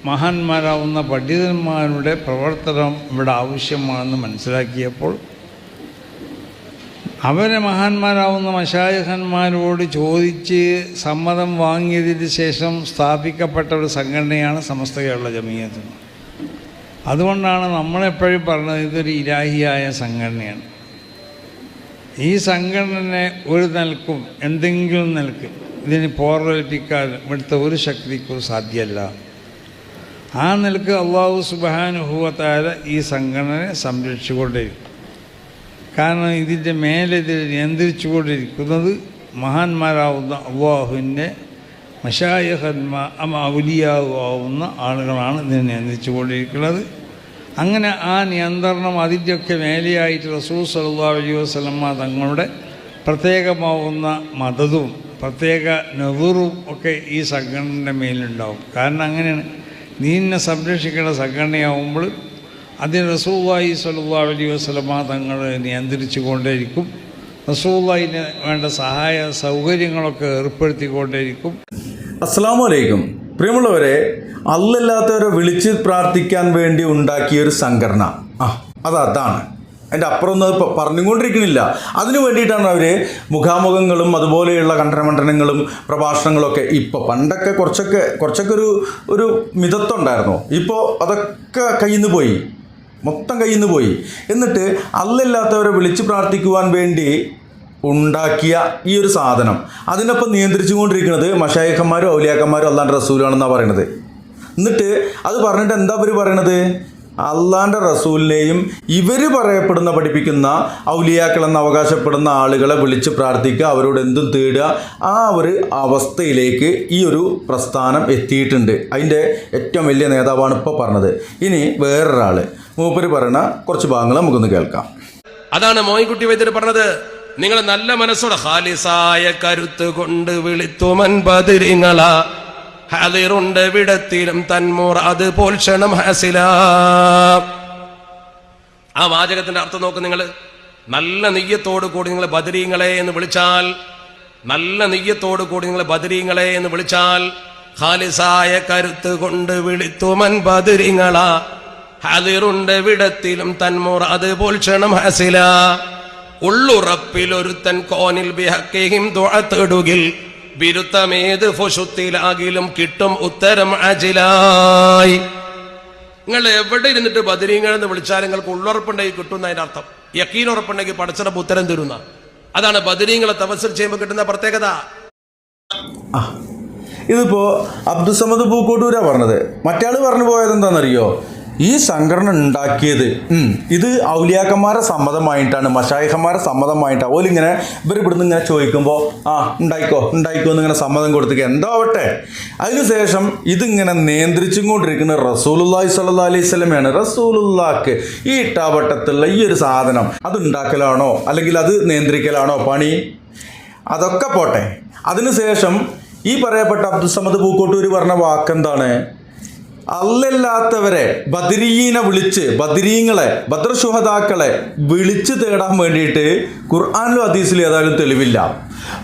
മഹാന്മാരാവുന്ന പണ്ഡിതന്മാരുടെ പ്രവർത്തനം ഇവിടെ ആവശ്യമാണെന്ന് മനസ്സിലാക്കിയപ്പോൾ അവരെ മഹാന്മാരാവുന്ന മശായിഖന്മാരോട് ചോദിച്ച് സമ്മതം വാങ്ങിയതിന് ശേഷം സ്ഥാപിക്കപ്പെട്ട ഒരു സംഘടനയാണ് സമസ്ത കേരള ജമിയത്ത്. അതുകൊണ്ടാണ് നമ്മളെപ്പോഴും പറഞ്ഞത് ഇതൊരു ഇലാഹിയായ സംഘടനയാണ്. ഈ സംഘടനയെ ഒരു നിലക്കും എന്തെങ്കിലും നിലക്ക് ഇതിന് പോറലേൽപ്പിക്കാൻ ഇവിടുത്തെ ഒരു ശക്തിക്കും സാധ്യമല്ല. ആ നിലക്ക് അള്ളാഹു സുബ്ഹാനഹു വ തആല ഈ സംഘടനയെ സംരക്ഷിച്ചുകൊണ്ടിരിക്കും. കാരണം ഇതിൻ്റെ മേലെ ഇതിൽ നിയന്ത്രിച്ചുകൊണ്ടിരിക്കുന്നത് മഹാന്മാരാവുന്ന അള്ളാഹുവിൻ്റെ മശായിഖന്മാർ ഔലിയാവുന്ന ആളുകളാണ് ഇതിനെ നിയന്ത്രിച്ചുകൊണ്ടിരിക്കുന്നത്. അങ്ങനെ ആ നിയന്ത്രണം അതിൻ്റെയൊക്കെ മേലെയായിട്ട് റസൂൽ സല്ലല്ലാഹു അലൈഹി വസല്ലമ തങ്ങളുടെ പ്രത്യേകമാവുന്ന മദതും പ്രത്യേക നെറും ഒക്കെ ഈ സംഘടനയുടെ മേലുണ്ടാവും. കാരണം അങ്ങനെയാണ് ദീനിനെ സംരക്ഷിക്കേണ്ട സംഘടനയാവുമ്പോൾ അതിന് റസൂലുള്ളാഹി സ്വല്ലല്ലാഹു അലൈഹി വസല്ലമ തങ്ങൾ നിയന്ത്രിച്ചു കൊണ്ടേയിരിക്കും. റസൂലുള്ളാഹിന് വേണ്ട സഹായ സൗകര്യങ്ങളൊക്കെ ഏർപ്പെടുത്തിക്കൊണ്ടേയിരിക്കും. അസ്സലാമു അലൈക്കും. പ്രിയമുള്ളവരെ, അല്ലാത്തവരെ വിളിച്ച് പ്രാർത്ഥിക്കാൻ വേണ്ടി ഉണ്ടാക്കിയൊരു സംഘടന അതാണ്. അതിൻ്റെ അപ്പുറമൊന്നും അത് പറഞ്ഞുകൊണ്ടിരിക്കുന്നില്ല. അതിനു വേണ്ടിയിട്ടാണ് അവർ മുഖാമുഖങ്ങളും അതുപോലെയുള്ള കണ്ഠനമണ്ഡനങ്ങളും പ്രഭാഷണങ്ങളൊക്കെ. ഇപ്പോൾ പണ്ടൊക്കെ കുറച്ചൊക്കെ ഒരു മിതത്വം ഉണ്ടായിരുന്നു. ഇപ്പോൾ അതൊക്കെ കയ്യിൽ നിന്ന് പോയി, മൊത്തം കയ്യിൽ നിന്ന് പോയി. എന്നിട്ട് അല്ലാത്തവരെ വിളിച്ച് പ്രാർത്ഥിക്കുവാൻ വേണ്ടി ഉണ്ടാക്കിയ ഈ ഒരു സാധനം അതിനൊപ്പം നിയന്ത്രിച്ചു കൊണ്ടിരിക്കുന്നത് മശായിഖന്മാരും ഔലിയാക്കന്മാരും അള്ളാൻ്റെ റസൂലാണെന്നാണ് പറയണത്. എന്നിട്ട് അത് പറഞ്ഞിട്ട് എന്താ അവർ പറയണത്? അള്ളാൻ്റെ റസൂലിനെയും ഇവർ പഠിപ്പിക്കുന്ന ഔലിയാക്കളെന്ന് അവകാശപ്പെടുന്ന ആളുകളെ വിളിച്ച് പ്രാർത്ഥിക്കുക, അവരോട് എന്തും തേടുക, ആ ഒരു അവസ്ഥയിലേക്ക് ഈ ഒരു പ്രസ്ഥാനം എത്തിയിട്ടുണ്ട്. അതിൻ്റെ ഏറ്റവും വലിയ നേതാവാണ് ഇപ്പോൾ പറഞ്ഞത്. ഇനി വേറൊരാൾ മൂപ്പര് പറയുന്ന കുറച്ച് ഭാഗങ്ങൾ നമുക്കൊന്ന് കേൾക്കാം. അതാണ് മോയിൻകുട്ടി വൈദ്യർ പറഞ്ഞത്. നിങ്ങൾ നല്ല മനസ്സോടെ ഖാലിസായ കരുത്ത് കൊണ്ട് വിളിത്തുമൻ ബദരിങ്ങള ഹാദിറുണ്ട് വിടത്തിലും തന്മൂർ അത് പോൽക്ഷണം ഹാസില. ആ വാചകത്തിന്റെ അർത്ഥം നോക്ക് നിങ്ങൾ. നല്ല നെയ്യത്തോടു കൂടി നിങ്ങൾ ബദരീങ്ങളെ എന്ന് വിളിച്ചാൽ, നല്ല നെയ്യത്തോടു കൂടി നിങ്ങൾ ബദരീങ്ങളെ എന്ന് വിളിച്ചാൽ, ഖാലിസായ കരുത്ത് കൊണ്ട് വിളിത്തുമൻ ബദരിങ്ങള ഹാദിറുണ്ട് വിടത്തിലും തന്മൂർ അത് പോൽക്ഷണം ഹാസില. ഉള്ളുറപ്പിലൊരുത്തൻ കോനിൽ ബിഹക്കിഹിം ദുആ തേടുകിൽ ബിരുത്തമേത് ഫുശുത്തിലാകിലും കിട്ടും ഉത്തരം അജിലായി. നിങ്ങൾ എവിടെ ഇരുന്നിട്ട് ബദരീങ്ങൾ എന്ന് വിളിച്ചാൽ നിങ്ങൾക്ക് ഉള്ളുറപ്പുണ്ടെങ്കിൽ കിട്ടുന്ന അതിന്റെ അർത്ഥം. യക്കീൻ ഉറപ്പുണ്ടെങ്കിൽ പടച്ചിടപ്പ് ഉത്തരം തരുന്ന. അതാണ് ബദരീങ്ങളെ തവസ്സുൽ ചെയ്യുമ്പോൾ കിട്ടുന്ന പ്രത്യേകത. ഇതിപ്പോൾ അബ്ദുസമദ് പൂക്കോട്ടൂരാ പറഞ്ഞത്. മറ്റാൾ പറഞ്ഞു പോയത് എന്താണെന്നറിയോ? ഈ സംഘടന ഉണ്ടാക്കിയത് ഇത് ഔലിയാക്കന്മാരെ സമ്മതമായിട്ടാണ്, മശായിഖന്മാരെ സമ്മതമായിട്ടാണ്. ഓലിങ്ങനെ ഇവിടുന്ന് ഇങ്ങനെ ചോദിക്കുമ്പോൾ ഉണ്ടായിക്കോ എന്നിങ്ങനെ സമ്മതം കൊടുത്തിക്കുക, എന്തോ ആവട്ടെ. അതിനുശേഷം ഇതിങ്ങനെ നിയന്ത്രിച്ചും കൊണ്ടിരിക്കുന്നത് റസൂലുള്ളാഹി സ്വല്ലല്ലാഹു അലൈഹി വസല്ലമയാണ്. റസൂലുള്ളാഹിക്ക് ഈ ഇട്ടാവട്ടത്തുള്ള ഈ ഒരു സാധനം അത് ഉണ്ടാക്കലാണോ അല്ലെങ്കിൽ അത് നിയന്ത്രിക്കലാണോ പണി? അതൊക്കെ പോട്ടെ. അതിനുശേഷം ഈ പറയപ്പെട്ട അബ്ദുസമദ് പൂക്കോട്ടൂർ പറഞ്ഞ വാക്കെന്താണ്? അല്ലല്ലാത്തവരെ ബദരീനെ വിളിച്ച്, ബദരീങ്ങളെ ബദർ ശുഹദാക്കളെ വിളിച്ച് തേടാൻ വേണ്ടിയിട്ട് ഖുർആനിലും ഹദീസിലും ഏതായാലും തെളിവില്ല,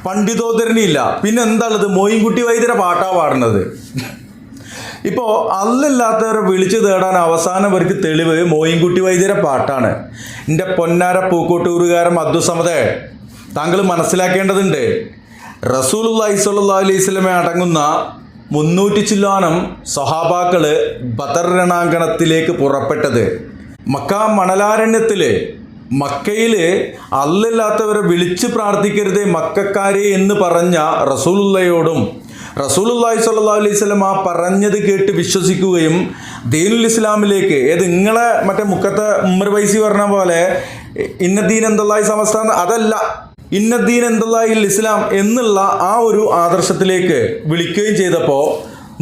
പണ്ഡിതോദ്ധരണിയില്ല. പിന്നെ എന്താണത്? മോയിൻകുട്ടി വൈദ്യരെ പാട്ടാ പാടുന്നത്. ഇപ്പോൾ അല്ലല്ലാത്തവരെ വിളിച്ച് തേടാൻ അവസാനം അവർക്ക് തെളിവ് മോയിൻകുട്ടി വൈദ്യരെ പാട്ടാണ്. എൻ്റെ പൊന്നാര പൂക്കോട്ടൂരുകാരൻ അബ്ദുസമദേ, താങ്കൾ മനസ്സിലാക്കേണ്ടതുണ്ട്. റസൂലുള്ളാഹി സ്വല്ലല്ലാഹു അലൈഹി വസല്ലമ അടങ്ങുന്ന 300 ചില്ലാനം സഹാബാക്കള് ബദർ രണാങ്കണത്തിലേക്ക് പുറപ്പെട്ടത് മക്ക മണലാരണ്യത്തില്, മക്കയില് അല്ലല്ലാത്തവരെ വിളിച്ച് പ്രാർത്ഥിക്കരുത് മക്കക്കാരെ എന്ന് പറഞ്ഞ റസൂലുള്ളയോടും റസൂലുള്ളാഹി സ്വല്ലല്ലാഹു അലൈഹി വസല്ലം ആ പറഞ്ഞത് കേട്ട് വിശ്വസിക്കുകയും ദീനുൽ ഇസ്ലാമിലേക്ക്, നിങ്ങളെ മറ്റേ മുക്കത്തെ ഉമ്മർ വൈസി പറഞ്ഞ പോലെ ഇന്നദീൻ എന്തല്ലാഹി സമസ്ത, അതല്ല, ഇന്നദ്ദീൻ എന്തല്ലാഹിൽ ഇസ്ലാം എന്നുള്ള ആ ഒരു ആദർശത്തിലേക്ക് വിളിക്കുകയും ചെയ്തപ്പോൾ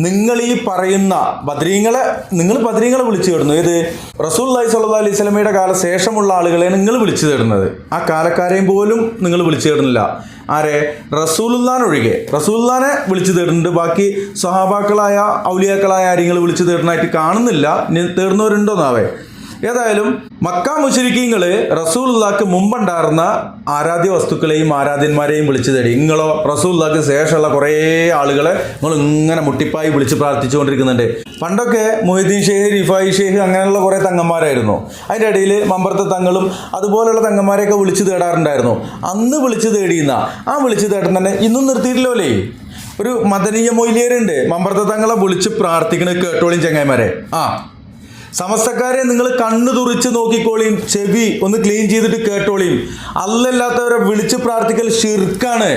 നിങ്ങൾ ഈ പറയുന്ന നിങ്ങൾ ബദരീങ്ങളെ വിളിച്ചു തേടുന്നു. ഏത്? റസൂലുള്ളാഹി സ്വല്ലല്ലാഹു അലൈഹി വസല്ലമയുടെ കാലശേഷമുള്ള ആളുകളെ നിങ്ങൾ വിളിച്ചു തേടുന്നത്. ആ കാലക്കാരെയും പോലും നിങ്ങൾ വിളിച്ചു തേടുന്നില്ല. ആരെ? റസൂലുള്ളാഹിനൊഴികെ. റസൂലുള്ളാഹിനെ വിളിച്ചു തേടുന്നുണ്ട്. ബാക്കി സ്വഹാബാക്കളായ ഔലിയാക്കളായ ആരെങ്കിലും വിളിച്ചു തേടുന്നതായിട്ട് കാണുന്നില്ല. തേടുന്നവരുണ്ടോന്നാവേ. ഏതായാലും മക്ക മുശ്രിക്കീങ്ങള് റസൂലുള്ളാഹിക്ക് മുമ്പുണ്ടായിരുന്ന ആരാധ്യ വസ്തുക്കളെയും ആരാധ്യന്മാരെയും വിളിച്ചു തേടി. നിങ്ങളോ റസൂലുള്ളാഹിക്ക് ശേഷമുള്ള കുറേ ആളുകളെ നിങ്ങൾ ഇങ്ങനെ മുട്ടിപ്പായി വിളിച്ച് പ്രാർത്ഥിച്ചുകൊണ്ടിരിക്കുന്നുണ്ട്. പണ്ടൊക്കെ മൊയ്തീൻ ഷേഖ്, റിഫായി ഷേഖ് അങ്ങനെയുള്ള കുറേ തങ്ങന്മാരായിരുന്നു. അതിൻ്റെ ഇടയിൽ മമ്പറത്തെ തങ്ങളും അതുപോലെയുള്ള തങ്ങന്മാരെയൊക്കെ വിളിച്ചു തേടാറുണ്ടായിരുന്നു. അന്ന് വിളിച്ചു തേടിയുന്ന ആ വിളിച്ചു തേടുന്ന തന്നെ ഇന്നും നിർത്തിയിട്ടില്ലേ. ഒരു മദനീയ മൊയ്ലിയരുണ്ട്, മമ്പറത്തെ തങ്ങളെ വിളിച്ച് പ്രാർത്ഥിക്കണ കേട്ടോളിയും ചങ്ങായിമാരെ. സമസ്തക്കാരെ നിങ്ങൾ കണ്ണു തുറിച്ച് നോക്കിക്കോളിയും, ചെവി ഒന്ന് ക്ലീൻ ചെയ്തിട്ട് കേട്ടോളിയും. അല്ലല്ലാത്തവരെ വിളിച്ച് പ്രാർത്ഥിക്കൽ ശിർക്കാണ്.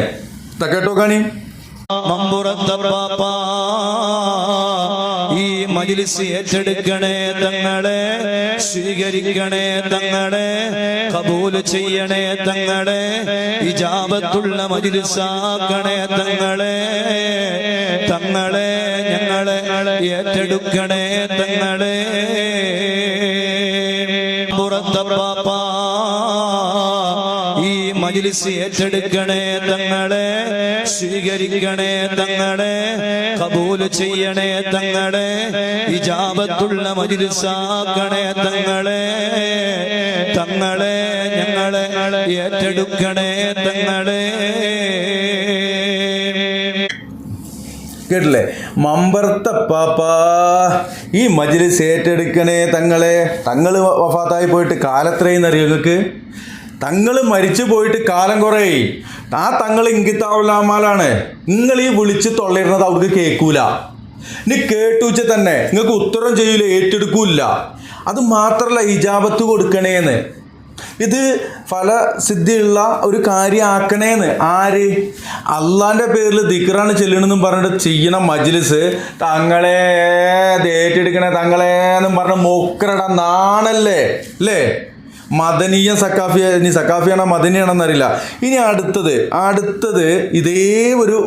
കേട്ടോ കാണി. ഈ മജ്‌ലിസ് ഏറ്റെടുക്കണേ തങ്ങളെ, സ്വീകരിക്കണേ തങ്ങളെ, കബൂൽ ചെയ്യണേ തങ്ങളെ, ഇജാബത്തുള്ള മജ്‌ലിസാക്കണേ തങ്ങളെ. തങ്ങളെ ഞങ്ങളെ ഏറ്റെടുക്കണേ തങ്ങളെ. പുറത്തപ്പാ ഈ മജ്‌ലിസ് ഏറ്റെടുക്കണേ തങ്ങളെ, സ്വീകരിക്കണേ തങ്ങളെ, കബൂൽ ചെയ്യണേ തങ്ങളെ, ഇജാബത്തുള്ള മജ്‌ലിസാക്കണേ തങ്ങളെ. തങ്ങളെ ഞങ്ങളെ ഏറ്റെടുക്കണേ തങ്ങളെ. കേട്ടില്ലേ? മമ്പർത്തപ്പാപ്പാ ഈ മജ്‌ലിസ് ഏറ്റെടുക്കണേ തങ്ങളെ. തങ്ങൾ വഫാത്തായി പോയിട്ട് കാലത്രയെന്ന് അറിയോ നിങ്ങൾക്ക്? തങ്ങൾ മരിച്ചു പോയിട്ട് കാലം കുറേ. ആ തങ്ങൾ ഇങ്കിത്താവുലാമാലാണ്. നിങ്ങൾ ഈ വിളിച്ച് തൊള്ളയിടുന്നത് അവർക്ക് കേൾക്കൂല. ഇനി കേട്ടുവെച്ച് തന്നെ നിങ്ങൾക്ക് ഉത്തരം ചെയ്യൂല, ഏറ്റെടുക്കൂല. അത് മാത്രമല്ല ഇജാബത്ത് കൊടുക്കണേന്ന്, ഇത് ഫലസിദ്ധിയുള്ള ഒരു കാര്യം ആക്കണേന്ന്. ആര്? അള്ളാന്റെ പേരിൽ ദിക്റാണ് ചെല്ലണമെന്നും പറഞ്ഞിട്ട് ചെയ്യണ മജ്‌ലിസ് തങ്ങളെ ഏറ്റെടുക്കണേ തങ്ങളെ എന്നും പറഞ്ഞ മോക്കറട നാണല്ലേ അല്ലേ? മദനീയ സക്കാഫിയ, ഇനി സക്കാഫിയാണോ മദനിയാണെന്നറിയില്ല. ഇനി അടുത്തത് ഇതേ ഒരു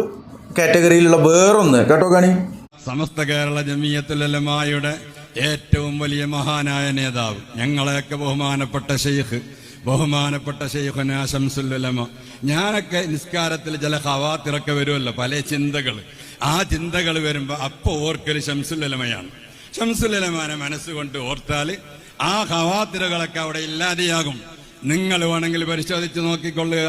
കാറ്റഗറിയിലുള്ള വേറൊന്ന് കേട്ടോ കാണി. സമസ്ത കേരള ജമിയത്തുൽ ഉലമായുടെ ഏറ്റവും വലിയ മഹാനായ നേതാവ്, ഞങ്ങളെയൊക്കെ ബഹുമാനപ്പെട്ട ഷെയ്ഖുനാ ശംസുൽ ഉലമ. ഞാനൊക്കെ നിസ്കാരത്തിൽ ചില ഖവാത്തിറൊക്കെ വരുമല്ലോ, പല ചിന്തകൾ. ആ ചിന്തകൾ വരുമ്പോൾ അപ്പോൾ ഓർക്കല് ശംസുൽ ഉലമയാണ്. ശംസുൽ ഉലമാനെ മനസ്സുകൊണ്ട് ഓർത്താൽ ആ ഖവാത്തിറുകളൊക്കെ അവിടെ ഇല്ലാതെയാകും. നിങ്ങൾ വേണമെങ്കിൽ പരിശോധിച്ച് നോക്കിക്കൊള്ളുക.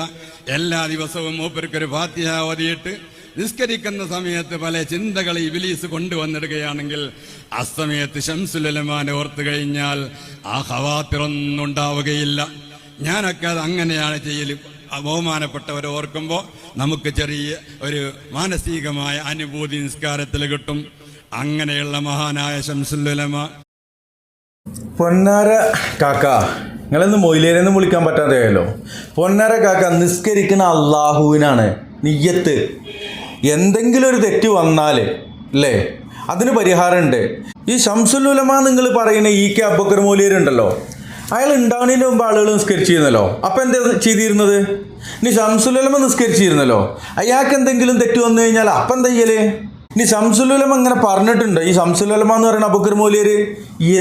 എല്ലാ ദിവസവും മൂപ്പർക്കൊരു ഫാത്തിഹ ഓതിയിട്ട് നിസ്കരിക്കുന്ന സമയത്ത് പല ചിന്തകൾ ഇബ്ലീസ് കൊണ്ടുവന്നിടുകയാണെങ്കിൽ അസമയത്ത് ശംസുൽ ഉലമാനെ ഓർത്തു കഴിഞ്ഞാൽ ആ ഖവാത്തിറൊന്നും ഉണ്ടാവുകയില്ല. ഞാനൊക്കെ അത് അങ്ങനെയാണ് ചെയ്യൽ. ബഹുമാനപ്പെട്ടവരെ ഓർക്കുമ്പോൾ നമുക്ക് ചെറിയ ഒരു മാനസികമായ അനുഭൂതി നിസ്കാരത്തിൽ കിട്ടും. അങ്ങനെയുള്ള മഹാനായ ശംസുൽ ഉലമ. പൊന്നാര കാക്ക, നിങ്ങളൊന്ന് മൊയ്ലേരെന്ന് വിളിക്കാൻ പറ്റാതെയായല്ലോ. പൊന്നാര കാക്ക നിസ്കരിക്കുന്ന അള്ളാഹുവിനാണ് നിയ്യത്ത്. എന്തെങ്കിലും ഒരു തെറ്റ് വന്നാൽ അല്ലേ അതിന് പരിഹാരമുണ്ട്. ഈ ശംസുൽ ഉലമ നിങ്ങൾ പറയുന്ന EK അബൂബക്കർ മൗലവിയുണ്ടല്ലോ, അയാൾ ഉണ്ടാവുന്നതിന് മുമ്പ് ആളുകൾ നിസ്കരിച്ചിരുന്നല്ലോ. അപ്പം എന്താ ചെയ്തിരുന്നത്? ഇനി ശംസുൽ ഉലമ നിസ്കരിച്ചിരുന്നല്ലോ, അയാൾക്ക് എന്തെങ്കിലും തെറ്റ് വന്നു കഴിഞ്ഞാൽ അപ്പം എന്താ ചെയ്യല്? ഇനി ശംസുൽ ഉലമ ഇങ്ങനെ പറഞ്ഞിട്ടുണ്ട്. ഈ ശംസുൽ ഉലമ എന്ന് പറയുന്ന അബൂബക്കർ മൗലവി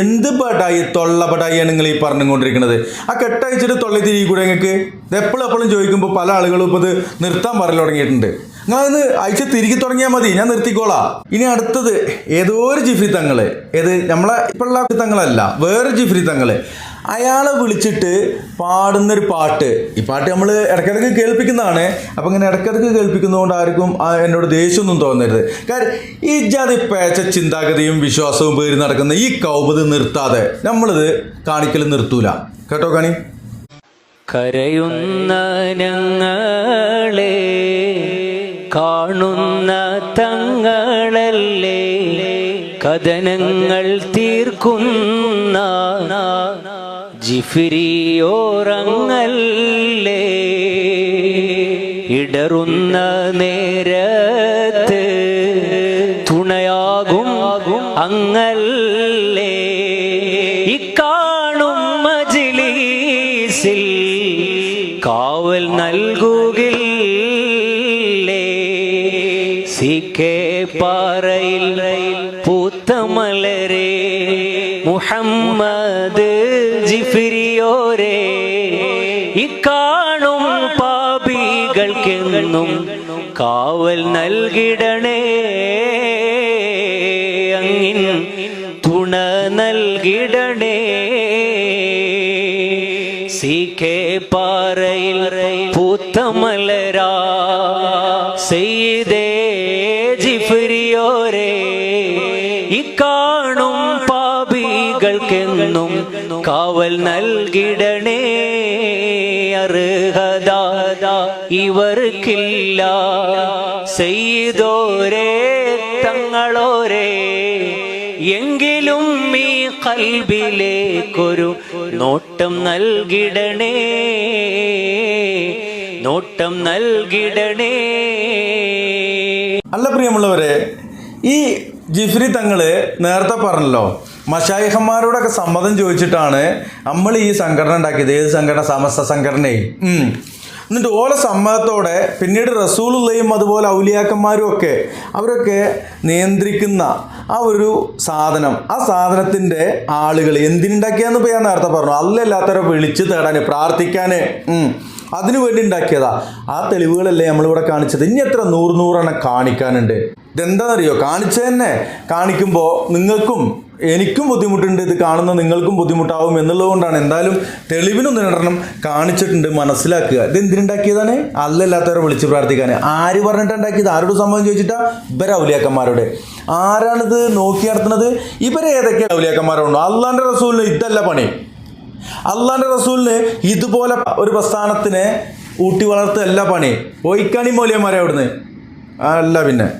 എന്ത് പടായി തൊള്ള പടായിയാണ് നിങ്ങൾ ഈ പറഞ്ഞുകൊണ്ടിരിക്കുന്നത്? ആ കെട്ടയച്ചിട്ട് തൊള്ളി തിരികെ കൂടെ നിങ്ങൾക്ക് എപ്പോഴും ചോദിക്കുമ്പോൾ പല ആളുകളും ഇപ്പോൾ ഇത് നിർത്താൻ പറഞ്ഞു തുടങ്ങിയിട്ടുണ്ട്. നിങ്ങളത് അയച്ച് തിരികെ തുടങ്ങിയാൽ മതി, ഞാൻ നിർത്തിക്കോളാം. ഇനി അടുത്തത് ഏതോ ഒരു ജിഫ്രി തങ്ങള്, ഏത് നമ്മളെ ഇപ്പോഴുള്ള തങ്ങളല്ല, വേറെ ജിഫ്രി തങ്ങള്, അയാളെ വിളിച്ചിട്ട് പാടുന്നൊരു പാട്ട്. ഈ പാട്ട് നമ്മൾ ഇടയ്ക്കിടയ്ക്ക് കേൾപ്പിക്കുന്നതാണ്. അപ്പം ഇങ്ങനെ ഇടയ്ക്കിടയ്ക്ക് കേൾപ്പിക്കുന്നതുകൊണ്ട് ആർക്കും എന്നോട് ദേഷ്യമൊന്നും തോന്നരുത്. കാര്യം ഈ ജാതി പേച്ച ചിന്താഗതിയും വിശ്വാസവും പേര് നടക്കുന്ന ഈ കൗബത് നിർത്താതെ നമ്മളിത് കാണിക്കൽ നിർത്തൂല. കേട്ടോ കാണി. കരയുന്ന ഞങ്ങളെ കാണുന്ന തങ്ങളല്ലേ, കഥനങ്ങൾ തീർക്കുന്ന ജിഫ്രിയോറങ്ങല്ലേ, ഇടറുന്ന നേരത്ത് തുണയാകും അങ്ങല്ലേ, ഇക്കാണും മജ്‌ലിസിൽ കാവൽ നൽകുകില്ലേ, CK പാറയിൽ പൂത്തമലരെ മുഹമ്മദ് ജിഫ്രിയോരെ, ഇക്കാണും പാപികൾക്കെന്നും കാവൽ നൽകിടണേ, അങ്ങിൻ തുണ നൽകിടണേ. CK പാറയിൽ പൂത്തമലരാ സയ്യിദേ ജിഫ്രിയോരേ ഇക്കാണും പാപികൾക്കെന്നും കാവൽ നൽകിടണേ അർഹത ഇവർക്കില്ല സയ്യിദോരേ തങ്ങളോരേ എങ്കിലും ഈ കൽബിലേക്കൊരു നോട്ടം നൽകിടണേ നോട്ടം നൽകിടണേ. അല്ല പ്രിയമുള്ളവരെ, ഈ ജിഫ്രി തങ്ങള് നേരത്തെ പറഞ്ഞല്ലോ മശായിഹന്മാരോടൊക്കെ സമ്മതം ചോദിച്ചിട്ടാണ് നമ്മൾ ഈ സംഘടന ഉണ്ടാക്കിയത്. ഏത് സംഘടന? സമസ്ത സംഘടനയും. എന്നിട്ട് ഓല സമ്മതത്തോടെ പിന്നീട് റസൂലുള്ളയും അതുപോലെ ഔലിയാക്കന്മാരും ഒക്കെ അവരൊക്കെ നിയന്ത്രിക്കുന്ന ആ ഒരു സാധനം, ആ സാധനത്തിൻ്റെ ആളുകൾ എന്തിനുണ്ടാക്കിയാന്ന് ഇപ്പോൾ ഞാൻ നേരത്തെ പറഞ്ഞു, അല്ലല്ലാത്തവരെ വിളിച്ച് തേടാൻ പ്രാർത്ഥിക്കാൻ അതിനു വേണ്ടി ഉണ്ടാക്കിയതാ. ആ തെളിവുകളല്ലേ നമ്മളിവിടെ കാണിച്ചത്. ഇനി എത്ര നൂറെണ്ണം കാണിക്കാനുണ്ട്. ഇതെന്താണെന്നറിയോ? കാണിച്ചു തന്നെ കാണിക്കുമ്പോൾ നിങ്ങൾക്കും എനിക്കും ബുദ്ധിമുട്ടുണ്ട്, ഇത് കാണുന്ന നിങ്ങൾക്കും ബുദ്ധിമുട്ടാവും എന്നുള്ളത് കൊണ്ടാണ്. എന്തായാലും തെളിവിനൊന്നും രണ്ടെണ്ണം കാണിച്ചിട്ടുണ്ട്, മനസ്സിലാക്കുക. ഇത് എന്തിനുണ്ടാക്കിയതാണ്? അല്ലല്ലാത്തവരെ വിളിച്ച് പ്രാർത്ഥിക്കാൻ. ആര് പറഞ്ഞിട്ടുണ്ടാക്കിയത്? ആരോട് സംഭവം ചോദിച്ചിട്ടാ? ഇവരെ ഔലിയാക്കന്മാരോട്. ആരാണിത് നോക്കി നടത്തുന്നത്? ഇവരെ ഏതൊക്കെ ഔലിയാക്കന്മാരുണ്ടോ? അള്ളാന്റെ റസൂലിന് ഇതല്ല പണി. അള്ളാന്റെ റസൂലിന് ഇതുപോലെ ഒരു പ്രസ്ഥാനത്തിനെ ഊട്ടി വളർത്തല്ല പണി. പോയിക്കാണി മൗലിയന്മാരെ അവിടുന്ന് അല്ല. പിന്നെ